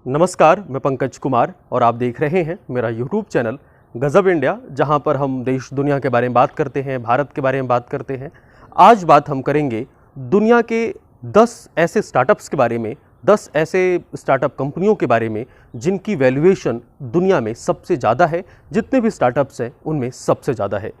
नमस्कार, मैं पंकज कुमार और आप देख रहे हैं मेरा यूट्यूब चैनल गजब इंडिया, जहां पर हम देश दुनिया के बारे में बात करते हैं, भारत के बारे में बात करते हैं। आज बात हम करेंगे दुनिया के 10 ऐसे स्टार्टअप्स के बारे में, 10 ऐसे स्टार्टअप कंपनियों के बारे में जिनकी वैल्यूएशन दुनिया में सबसे ज़्यादा है। जितने भी स्टार्टअप्स हैं उनमें सबसे ज़्यादा है।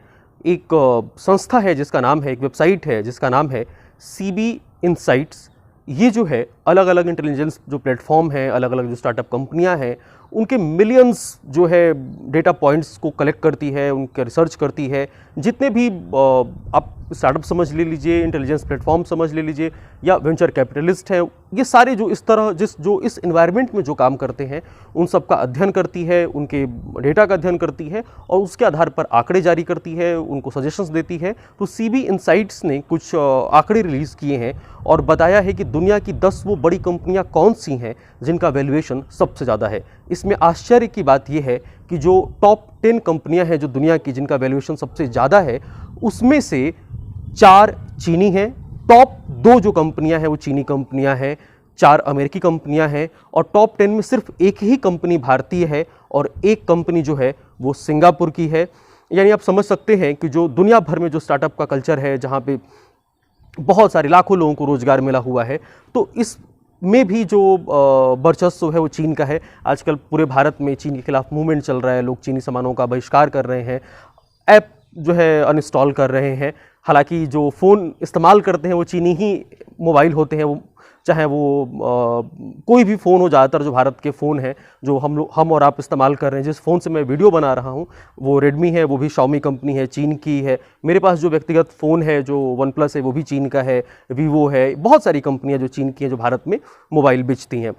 एक संस्था है जिसका नाम है, एक वेबसाइट है जिसका नाम है CB Insights। ये जो है अलग अलग इंटेलिजेंस जो प्लेटफॉर्म है, अलग अलग जो स्टार्टअप कंपनियां हैं, उनके मिलियंस जो है डेटा पॉइंट्स को कलेक्ट करती है, उनके रिसर्च करती है। जितने भी आप स्टार्टअप समझ ले लीजिए, इंटेलिजेंस प्लेटफॉर्म समझ ले लीजिए, या वेंचर कैपिटलिस्ट है, ये सारे जो इस एनवायरनमेंट में जो काम करते हैं उन सब का अध्ययन करती है, उनके डेटा का अध्ययन करती है और उसके आधार पर आंकड़े जारी करती है, उनको सजेशंस देती है। तो CB Insights ने कुछ आंकड़े रिलीज़ किए हैं और बताया है कि दुनिया की 10 वो बड़ी कंपनियां कौन सी हैं जिनका वैल्यूएशन सबसे ज़्यादा है। इसमें आश्चर्य की बात यह है कि जो टॉप 10 कंपनियां हैं जो दुनिया की जिनका वैल्यूएशन सबसे ज़्यादा है, उसमें से 4 चीनी हैं। टॉप 2 जो कंपनियां हैं वो चीनी कंपनियां हैं, 4 अमेरिकी कंपनियां हैं और टॉप 10 में सिर्फ एक ही कंपनी भारतीय है और एक कंपनी जो है वो सिंगापुर की है। यानी आप समझ सकते हैं कि जो दुनिया भर में जो स्टार्टअप का कल्चर है, जहाँ पे बहुत सारे लाखों लोगों को रोजगार मिला हुआ है, तो इस में भी जो वर्चस्व है वो चीन का है। आजकल पूरे भारत में चीन के खिलाफ मूवमेंट चल रहा है, लोग चीनी सामानों का बहिष्कार कर रहे हैं, ऐप जो है अनइंस्टॉल कर रहे हैं। हालांकि जो फ़ोन इस्तेमाल करते हैं वो चीनी ही मोबाइल होते हैं, वो चाहे वो कोई भी फ़ोन हो। ज़्यादातर जो भारत के फ़ोन हैं जो हम और आप इस्तेमाल कर रहे हैं, जिस फ़ोन से मैं वीडियो बना रहा हूँ वो रेडमी है, वो भी Xiaomi कंपनी है, चीन की है। मेरे पास जो व्यक्तिगत फ़ोन है जो OnePlus है वो भी चीन का है, Vivo है। बहुत सारी कंपनियाँ जो चीन की हैं जो भारत में मोबाइल बेचती हैं।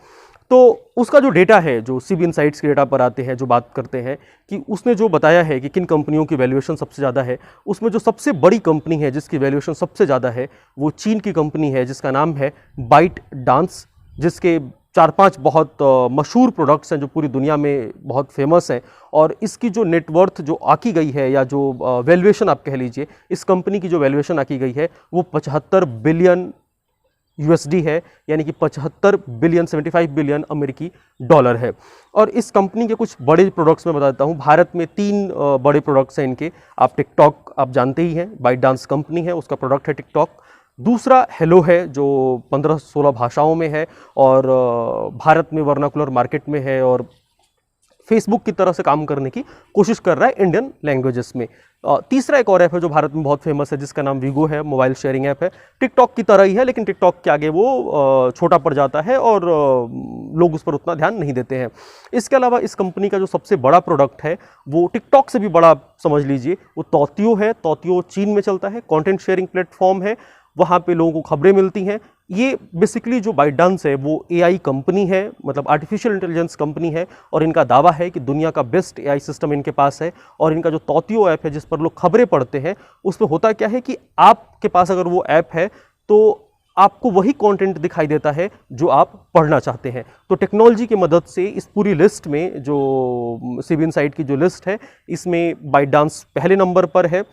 तो उसका जो डेटा है, जो CB Insights के डेटा पर आते हैं, जो बात करते हैं कि उसने जो बताया है कि किन कंपनियों की वैल्यूएशन सबसे ज़्यादा है, उसमें जो सबसे बड़ी कंपनी है जिसकी वैल्यूएशन सबसे ज़्यादा है वो चीन की कंपनी है जिसका नाम है ByteDance, जिसके 4-5 बहुत मशहूर प्रोडक्ट्स हैं जो पूरी दुनिया में बहुत फेमस हैं। और इसकी जो नेटवर्थ जो आकी गई है, या जो वैल्यूएशन आप कह लीजिए, इस कंपनी की जो वैल्यूएशन आकी गई है वो 75 बिलियन USD है, यानी कि 75 बिलियन अमेरिकी डॉलर है। और इस कंपनी के कुछ बड़े प्रोडक्ट्स मैं बता देता हूँ। भारत में 3 बड़े प्रोडक्ट्स हैं इनके। आप टिकटॉक आप जानते ही हैं, ByteDance कंपनी है, उसका प्रोडक्ट है टिकटॉक। दूसरा हेलो है जो 15-16 भाषाओं में है और भारत में वर्नाकुलर मार्केट में है और फेसबुक की तरह से काम करने की कोशिश कर रहा है इंडियन लैंग्वेजेस में। तीसरा एक और ऐप है जो भारत में बहुत फेमस है जिसका नाम वीगो है, मोबाइल शेयरिंग ऐप है। टिकटॉक की तरह ही है, लेकिन टिकटॉक के आगे वो छोटा पड़ जाता है और लोग उस पर उतना ध्यान नहीं देते हैं। इसके अलावा इस कंपनी का जो सबसे बड़ा प्रोडक्ट है वो टिकटॉक से भी बड़ा समझ लीजिए, वो तोतियो है। तोतियो चीन में चलता है, कंटेंट शेयरिंग प्लेटफॉर्म है, वहाँ पे लोगों को खबरें मिलती हैं। ये बेसिकली जो ByteDance है वो AI कंपनी है, मतलब आर्टिफिशियल इंटेलिजेंस कंपनी है, और इनका दावा है कि दुनिया का बेस्ट AI सिस्टम इनके पास है। और इनका जो तोतियो ऐप है जिस पर लोग खबरें पढ़ते हैं, उसमें होता क्या है कि आपके पास अगर वो ऐप है तो आपको वही कंटेंट दिखाई देता है जो आप पढ़ना चाहते हैं। तो टेक्नोलॉजी की मदद से इस पूरी लिस्ट में जो CB Insights की जो लिस्ट है, इसमें ByteDance पहले नंबर पर है।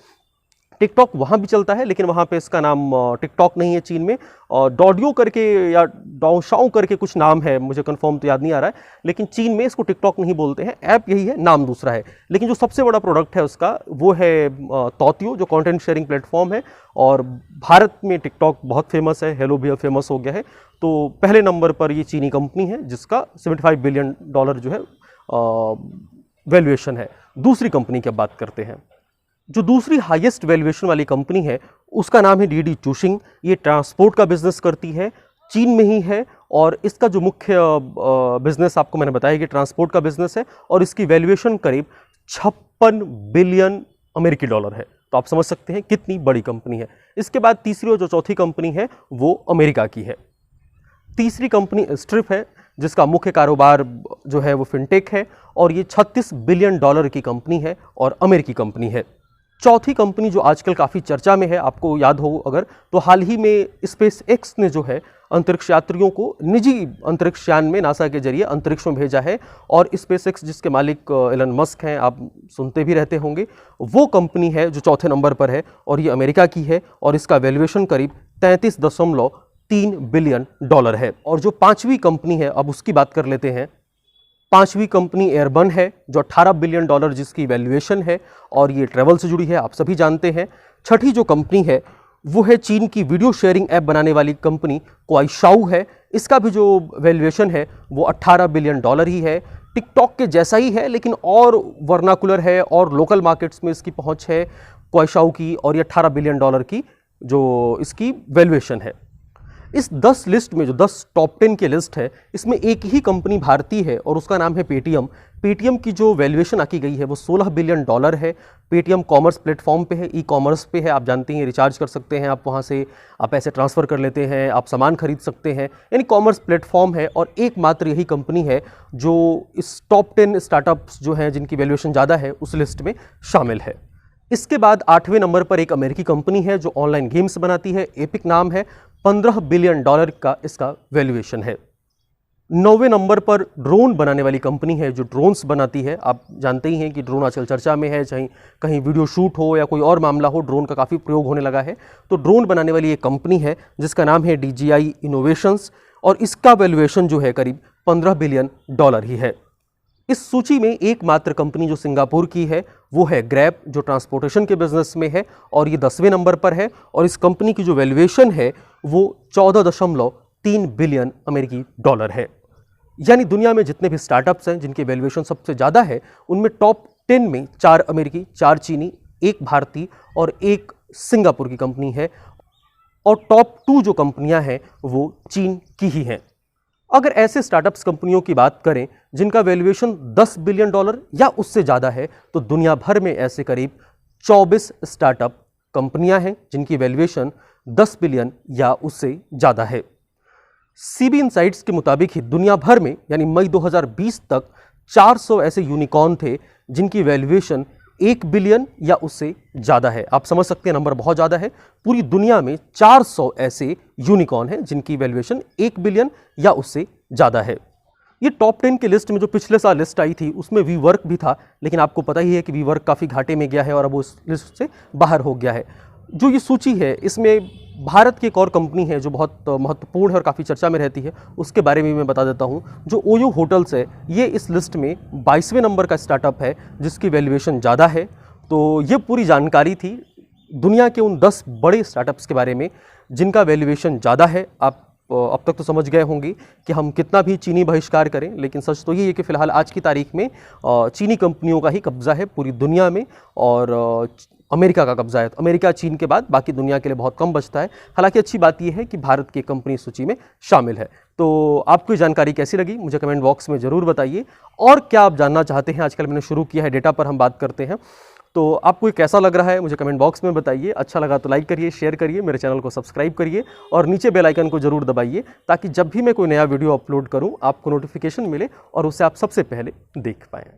टिकटॉक वहाँ भी चलता है, लेकिन वहाँ पे इसका नाम टिकटॉक नहीं है चीन में, और डॉडियो करके या डोशाओ करके कुछ नाम है, मुझे कंफर्म तो याद नहीं आ रहा है, लेकिन चीन में इसको टिकटॉक नहीं बोलते हैं। ऐप यही है, नाम दूसरा है। लेकिन जो सबसे बड़ा प्रोडक्ट है उसका वो है तोतियो, जो कंटेंट शेयरिंग प्लेटफॉर्म है। और भारत में टिकटॉक बहुत फेमस है, हेलो भी फेमस हो गया है। तो पहले नंबर पर ये चीनी कंपनी है जिसका $75 बिलियन जो है वैल्यूएशन है। दूसरी कंपनी की बात करते हैं। जो दूसरी हाईएस्ट वैल्यूएशन वाली कंपनी है उसका नाम है DiDi Chuxing। ये ट्रांसपोर्ट का बिजनेस करती है, चीन में ही है, और इसका जो मुख्य बिजनेस आपको मैंने बताया कि ट्रांसपोर्ट का बिजनेस है, और इसकी वैल्यूएशन करीब 56 बिलियन अमेरिकी डॉलर है। तो आप समझ सकते हैं कितनी बड़ी कंपनी है। इसके बाद तीसरी और जो चौथी कंपनी है वो अमेरिका की है। तीसरी कंपनी स्ट्रिप है जिसका मुख्य कारोबार जो है वो फिनटेक है, और ये $36 बिलियन की कंपनी है और अमेरिकी कंपनी है। चौथी कंपनी जो आजकल काफ़ी चर्चा में है, आपको याद हो अगर, तो हाल ही में SpaceX ने जो है अंतरिक्ष यात्रियों को निजी अंतरिक्ष यान में नासा के जरिए अंतरिक्ष में भेजा है। और SpaceX जिसके मालिक एलन मस्क हैं, आप सुनते भी रहते होंगे, वो कंपनी है जो चौथे नंबर पर है और ये अमेरिका की है, और इसका वैल्यूएशन करीब 33.3 बिलियन डॉलर है। और जो पांचवी कंपनी है, अब उसकी बात कर लेते हैं, 5वीं कंपनी एयरबन है जो $18 बिलियन जिसकी वैल्यूएशन है और ये ट्रैवल से जुड़ी है, आप सभी जानते हैं। छठी जो कंपनी है वो है चीन की वीडियो शेयरिंग ऐप बनाने वाली कंपनी क्वाईशाओ है। इसका भी जो वैल्यूएशन है वो $18 बिलियन ही है। टिकटॉक के जैसा ही है लेकिन और वर्नाकुलर है और लोकल मार्केट्स में इसकी पहुंच है क्वाईशाओ की, और ये $18 बिलियन की जो इसकी वैल्यूएशन है। इस 10 लिस्ट में जो 10 टॉप 10 की लिस्ट है इसमें एक ही कंपनी भारतीय है और उसका नाम है पेटीएम। पेटीएम की जो वैल्यूएशन आकी गई है वो $16 बिलियन है। पेटीएम कॉमर्स प्लेटफॉर्म पे है, ई कॉमर्स पे है, आप जानते हैं रिचार्ज कर सकते हैं, आप वहाँ से आप पैसे ट्रांसफ़र कर लेते हैं, आप सामान खरीद सकते हैं, यानी कॉमर्स प्लेटफॉर्म है। और एकमात्र यही कंपनी है जो इस टॉप 10 स्टार्टअप्स जो हैं जिनकी वैल्यूएशन ज़्यादा है उस लिस्ट में शामिल है। इसके बाद 8वें नंबर पर एक अमेरिकी कंपनी है जो ऑनलाइन गेम्स बनाती है, एपिक नाम है, $15 बिलियन का इसका वैल्यूएशन है। 9वें नंबर पर ड्रोन बनाने वाली कंपनी है जो ड्रोन्स बनाती है। आप जानते ही हैं कि ड्रोन आजकल चर्चा में है, चाहे कहीं वीडियो शूट हो या कोई और मामला हो, ड्रोन का काफ़ी प्रयोग होने लगा है। तो ड्रोन बनाने वाली एक कंपनी है जिसका नाम है DJI इनोवेशंस और इसका वैल्यूएशन जो है करीब $15 बिलियन ही है। इस सूची में एकमात्र कंपनी जो सिंगापुर की है वो है ग्रैब जो ट्रांसपोर्टेशन के बिजनेस में है और ये 10वें नंबर पर है और इस कंपनी की जो वैल्यूएशन है वो $14.3 बिलियन है। यानी दुनिया में जितने भी स्टार्टअप्स हैं जिनके वैल्यूएशन सबसे ज़्यादा है उनमें टॉप 10 में 4 अमेरिकी, 4 चीनी, 1 भारतीय और 1 सिंगापुर की कंपनी है और टॉप 2 जो कंपनियां हैं वो चीन की ही हैं। अगर ऐसे स्टार्टअप्स कंपनियों की बात करें जिनका वैल्यूएशन $10 बिलियन या उससे ज़्यादा है तो दुनिया भर में ऐसे करीब 24 स्टार्टअप कंपनियां हैं जिनकी वैल्यूएशन $10 बिलियन या उससे ज़्यादा है। सीबी इनसाइट्स के मुताबिक ही दुनिया भर में यानी मई 2020 तक 400 ऐसे यूनिकॉर्न थे जिनकी वैल्यूएशन $1 बिलियन या उससे ज़्यादा है। आप समझ सकते हैं नंबर बहुत ज़्यादा है। पूरी दुनिया में 400 ऐसे यूनिकॉर्न हैं जिनकी वैल्यूएशन $1 बिलियन या उससे ज़्यादा है। ये टॉप 10 की लिस्ट में जो पिछले साल लिस्ट आई थी उसमें वीवर्क भी था, लेकिन आपको पता ही है कि वीवर्क काफ़ी घाटे में गया है और अब वो इस लिस्ट से बाहर हो गया है। जो ये सूची है इसमें भारत की एक और कंपनी है जो बहुत महत्वपूर्ण है और काफ़ी चर्चा में रहती है, उसके बारे में मैं बता देता हूँ। जो ओयो होटल्स है ये इस लिस्ट में 22वें नंबर का स्टार्टअप है जिसकी वैल्यूएशन ज़्यादा है। तो ये पूरी जानकारी थी दुनिया के उन 10 बड़े स्टार्टअप्स के बारे में जिनका वैल्यूएशन ज़्यादा है। आप अब तक तो समझ गए होंगे कि हम कितना भी चीनी बहिष्कार करें, लेकिन सच तो ये है कि फ़िलहाल आज की तारीख में चीनी कंपनियों का ही कब्जा है पूरी दुनिया में और अमेरिका का कब्जा है। तो अमेरिका चीन के बाद बाकी दुनिया के लिए बहुत कम बचता है। हालांकि अच्छी बात यह है कि भारत की कंपनी सूची में शामिल है। तो आपको ये जानकारी कैसी लगी मुझे कमेंट बॉक्स में ज़रूर बताइए। और क्या आप जानना चाहते हैं, आजकल मैंने शुरू किया है डेटा पर हम बात करते हैं, तो आपको ये कैसा लग रहा है मुझे कमेंट बॉक्स में बताइए। अच्छा लगा तो लाइक करिए, शेयर करिए, मेरे चैनल को सब्सक्राइब करिए और नीचे बेल आइकन को जरूर दबाइए ताकि जब भी मैं कोई नया वीडियो अपलोड करूं आपको नोटिफिकेशन मिले और उसे आप सबसे पहले देख पाएँ।